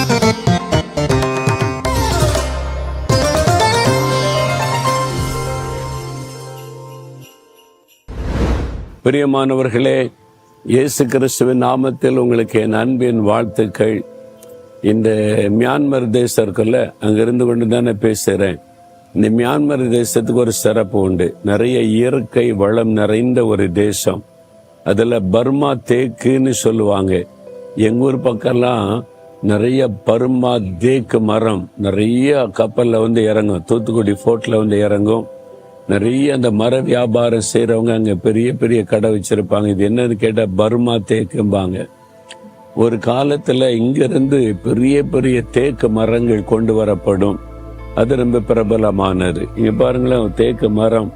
பிரியமானவர்களே, இயேசு கிறிஸ்துவின் நாமத்தில் உங்களுக்கு என் அன்பின் வாழ்த்துக்கள். இந்த மியான்மர் தேசம் இருக்குல்ல, அங்கிருந்து கொண்டு தானே பேசுகிறேன். இந்த மியான்மர் தேசத்துக்கு ஒரு சிறப்பு உண்டு. நிறைய இயற்கை வளம் நிறைந்த ஒரு தேசம். அதில் பர்மா தேக்குன்னு சொல்லுவாங்க. எங்கள் ஊர் பக்கம்லாம் நிறைய பர்மா தேக்கு மரம் நிறைய கப்பலில் வந்து இறங்கும். தூத்துக்குடி ஃபோர்ட்டில் வந்து இறங்கும். நிறைய அந்த மர வியாபாரம் செய்கிறவங்க அங்கே பெரிய பெரிய கடை வச்சுருப்பாங்க. இது என்னன்னு கேட்டால் பர்மா தேக்கும்பாங்க. ஒரு காலத்தில் இங்கிருந்து பெரிய பெரிய தேக்கு மரங்கள் கொண்டு வரப்படும். அது ரொம்ப பிரபலமானது. இங்கே பாருங்களேன், தேக்கு மரம்,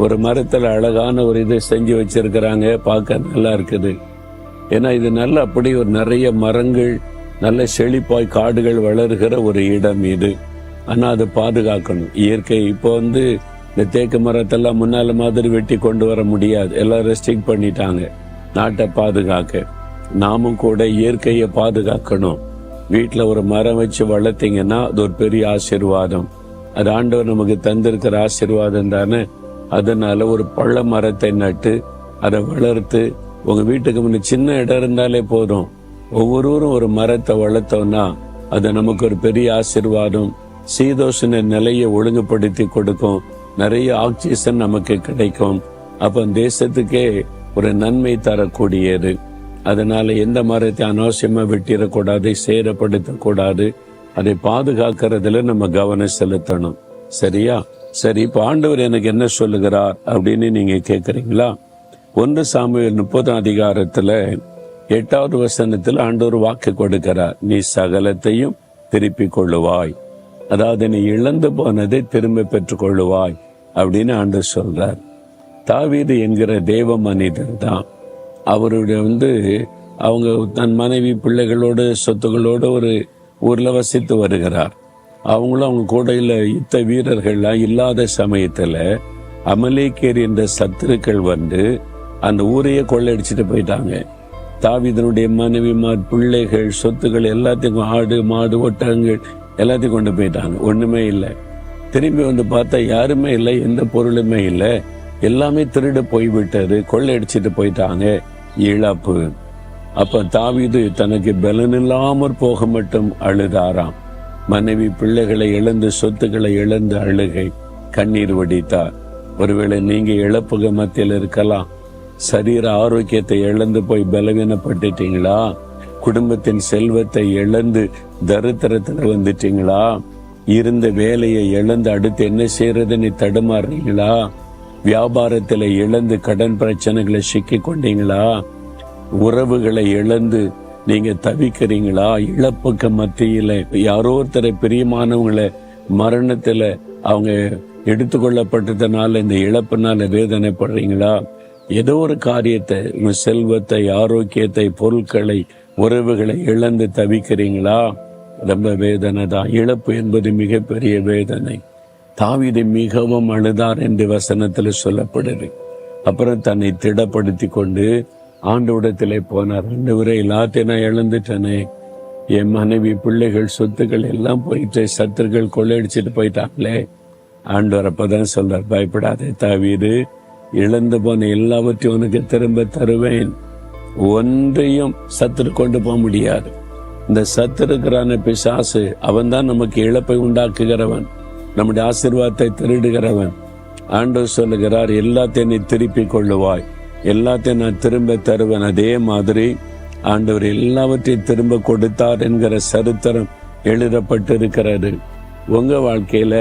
ஒரு மரத்தில் அழகான ஒரு இதை செஞ்சு வச்சிருக்கிறாங்க. பார்க்க நல்லா இருக்குது. ஏன்னா இது நல்ல அப்படி ஒரு நிறைய மரங்கள், நல்ல செழிப்பாய் காடுகள் வளர்கிற ஒரு இடம் இது. ஆனால் அதை பாதுகாக்கணும். இயற்கை இப்போ வந்து இந்த தேக்கு மரத்தெல்லாம் முன்னால மாதிரி வெட்டி கொண்டு வர முடியாது. எல்லாம் ரெஸ்ட்ரிக்ட் பண்ணிட்டாங்க நாட்டை பாதுகாக்க. நாமும் கூட இயற்கையை பாதுகாக்கணும். வீட்டில் ஒரு மரம் வச்சு வளர்த்தீங்கன்னா அது ஒரு பெரிய ஆசீர்வாதம். அது ஆண்டவர் நமக்கு தந்திருக்கிற ஆசீர்வாதம் தானே. அதனால ஒரு பழ மரத்தை நட்டு அதை வளர்த்து உங்க வீட்டுக்கு முன்ன சின்ன இடம் இருந்தாலே போதும். ஒவ்வொருவரும் ஒரு மரத்தை வளர்த்தோம்னா அது நமக்கு ஒரு பெரிய ஆசீர்வாதம். சீதோஷண நிலையை ஒழுங்குபடுத்தி கொடுக்கும். நிறைய ஆக்சிஜன் நமக்கு கிடைக்கும். அப்ப தேசத்துக்கே ஒரு நன்மை தரக்கூடியது. அதனால எந்த மரத்தை அனாவசியமா வெட்டிடக்கூடாது, சேதப்படுத்தக்கூடாது. அதை பாதுகாக்கிறதுல நம்ம கவனம் செலுத்தணும். சரியா? சரி, இப்ப ஆண்டவர் எனக்கு என்ன சொல்லுகிறார் அப்படின்னு நீங்க கேக்குறீங்களா? 1 சாமுவேல் 30 8வது வசனத்தில் ஆண்டவர் வாக்கு கொடுக்கிறார். நீ சகலத்தையும் திருப்பிக் கொள்ளுவாய். அதாவது நீ இழந்து போனதை திரும்ப பெற்றுக் கொள்ளுவாய் அப்படின்னு ஆண்டவர் சொல்றார். தாவீது என்கிற தேவ மனிதர் தான். அவருடைய அவங்க தன் மனைவி பிள்ளைகளோடு சொத்துகளோடு ஒரு ஊர்ல வசித்து வருகிறார். அவங்களும் அவங்க கூடையில யுத்த வீரர்கள்லாம் இல்லாத சமயத்துல அமலேக்கேர் என்ற சத்துருக்கள் வந்து அந்த ஊரையே கொள்ளையடிச்சிட்டு போயிட்டாங்க. தாவீதனுடைய மனைவிமார், பிள்ளைகள், சொத்துக்கள் எல்லாத்தையும், ஆடு மாடு ஒட்டகங்கள் எல்லாத்தையும் கொண்டு போயிட்டாங்க. ஒண்ணுமே இல்லை. திரும்பி வந்து பார்த்தா யாருமே இல்லை, எந்த பொருளுமே இல்லை. எல்லாமே திருட போய்விட்டது, கொள்ளையடிச்சிட்டு போயிட்டாங்க. இழப்பு. அப்ப தாவீது தனக்கு பலன் இல்லாமற் போக மட்டும் அழுதாராம். மனைவி பிள்ளைகளை இழந்து, சொத்துக்களை இழந்து அழுகை, கண்ணீர் வடித்தார். ஒருவேளை நீங்க இழப்புக மத்தியில் இருக்கலாம். சரீர ஆரோக்கியத்தை இழந்து போய் பலவீனப்பட்டுட்டீங்களா? குடும்பத்தின் செல்வத்தை இழந்து தரித்திரத்துல வந்துட்டீங்களா? இருந்த வேலையை இழந்து அடுத்து என்ன செய்யறதுன்னு தடுமாறுறீங்களா? வியாபாரத்துல இழந்து கடன் பிரச்சனைகளை சிக்கி கொண்டீங்களா? உறவுகளை இழந்து நீங்க தவிக்கிறீங்களா? இழப்புக்கு மத்தியில யாரோ ஒருத்தரை பிரியமானவங்களை மரணத்துல அவங்க எடுத்துக்கொள்ளப்பட்டதுனால இந்த இழப்புனால வேதனைப்படுறீங்களா? ஏதோ ஒரு காரியத்தை, உங்க செல்வத்தை, ஆரோக்கியத்தை, பொருட்களை, உறவுகளை இழந்து தவிக்கிறீங்களா? ரொம்ப வேதனை தான். இழப்பு என்பது மிகப்பெரிய வேதனை. தாவீது மிகவும் அழுதார் என்று வசனத்துல சொல்லப்படுது. அப்புறம் தன்னை திடப்படுத்தி கொண்டு ஆண்டவரிடத்திலே போனார். ஆண்டவரே, எல்லாத்தையும் நான் இழந்துட்டேனே. என் மனைவி, பிள்ளைகள், சொத்துக்கள் எல்லாம் போயிட்டு சத்துருக்கள் கொள்ளையடிச்சிட்டு போயிட்டாங்களே. ஆண்டவர் அப்பதான் சொல்றார், பயப்படாதே தாவீது, இழந்து போன எல்லாவற்றையும் உனக்கு திரும்ப தருவேன். ஒன்றையும் சத்துரு கொண்டு போக முடியாது. இந்த சத்துருக்கிறான பிசாசு, அவன் தான் நமக்கு இழப்பை உண்டாக்குகிறவன், நம்முடைய ஆசீர்வாதத்தை திருடுகிறவன். ஆண்டவர் சொல்லுகிறார், எல்லாத்தையும் நீ திருப்பிக் கொள்ளுவாய், எல்லாத்தையும் நான் திரும்ப தருவேன். அதே மாதிரி ஆண்டவர் எல்லாவற்றையும் திரும்ப கொடுத்தார் என்கிற சரித்திரம் எழுதப்பட்டிருக்கிறது. உங்க வாழ்க்கையில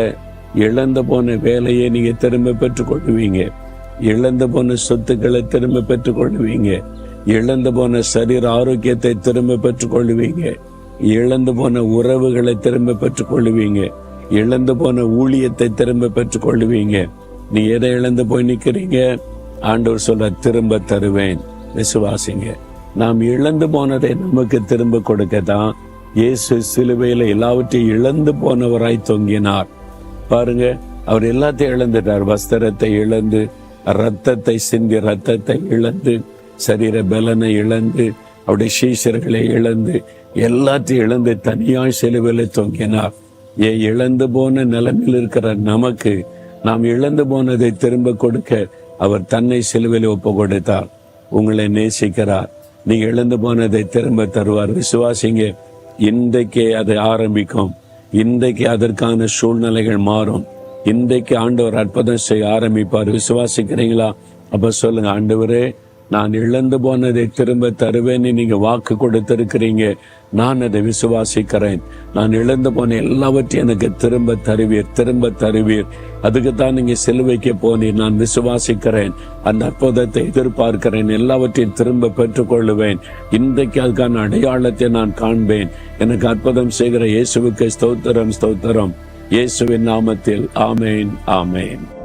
இழந்து போன வேலையை நீங்க திரும்ப பெற்றுக் கொள்ளுவீங்க. இழந்து போன சொத்துக்களை திரும்ப பெற்றுக் கொள்ளுவீங்க. இழந்து போன சரீர ஆரோக்கியத்தை திரும்ப பெற்றுக் கொள்ளுவீங்க. இழந்து போன உறவுகளை திரும்ப பெற்றுக் கொள்ளுவீங்க. இழந்து போன ஊழியத்தை திரும்ப பெற்றுக் கொள்ளுவீங்க. நீ எதை இழந்து போய் நிக்கிறீங்க? ஆண்டவர் சொல்ற, திரும்ப தருவேன். விசுவாசிங்க. நாம் இழந்து போனதை நமக்கு திரும்ப கொடுக்கத்தான் இயேசு சிலுவையில எல்லாவற்றையும் இழந்து போனவராய் தொங்கினார். பாருங்க, அவர் எல்லாத்தையும் இழந்துட்டார். வஸ்திரத்தை இழந்து, ரத்தத்தை சிந்தி ரத்தத்தை இழந்து, சரீர பலனை இழந்து, அவருடைய சீஷர்களை இழந்து எல்லாத்தையும் இழந்து தனியாய் சிலுவையில் தொங்கினார். இழந்து போன நிலைமையில் இருக்கிற நமக்கு நாம் இழந்து போனதை திரும்ப கொடுக்க அவர் தன்னை சிலுவையில் ஒப்பு கொடுத்தார். உங்களை நேசிக்கிறார். நீங்க இழந்து போனதை திரும்ப தருவார். விசுவாசிங்க. இன்றைக்கே அதை ஆரம்பிக்கும். இன்றைக்கு அதற்கான சூழ்நிலைகள் மாறும். இன்றைக்கு ஆண்டவர் அற்புதம் செய்ய ஆரம்பிப்பார். விசுவாசிக்கிறீங்களா? அப்ப சொல்லுங்க, ஆண்டவரே, நான் இழந்து போனதை திரும்ப தருவேன்னு நீங்க வாக்கு கொடுத்திருக்கிறீங்க. நான் அதை விசுவாசிக்கிறேன். நான் இழந்து போன எல்லாவற்றையும் எனக்கு திரும்ப தருவீர். அதுக்குத்தான் நீங்க சிலுவைக்கு போனீர். நான் விசுவாசிக்கிறேன். அந்த அற்புதத்தை எதிர்பார்க்கிறேன். எல்லாவற்றையும் திரும்ப பெற்றுக்கொள்ளுவேன். இன்றைக்கு அதுக்கான அடையாளத்தை நான் காண்பேன். எனக்கு அற்புதம் செய்கிற இயேசுவுக்கு ஸ்தோத்திரம். இயேசுவின் நாமத்தில் ஆமேன்.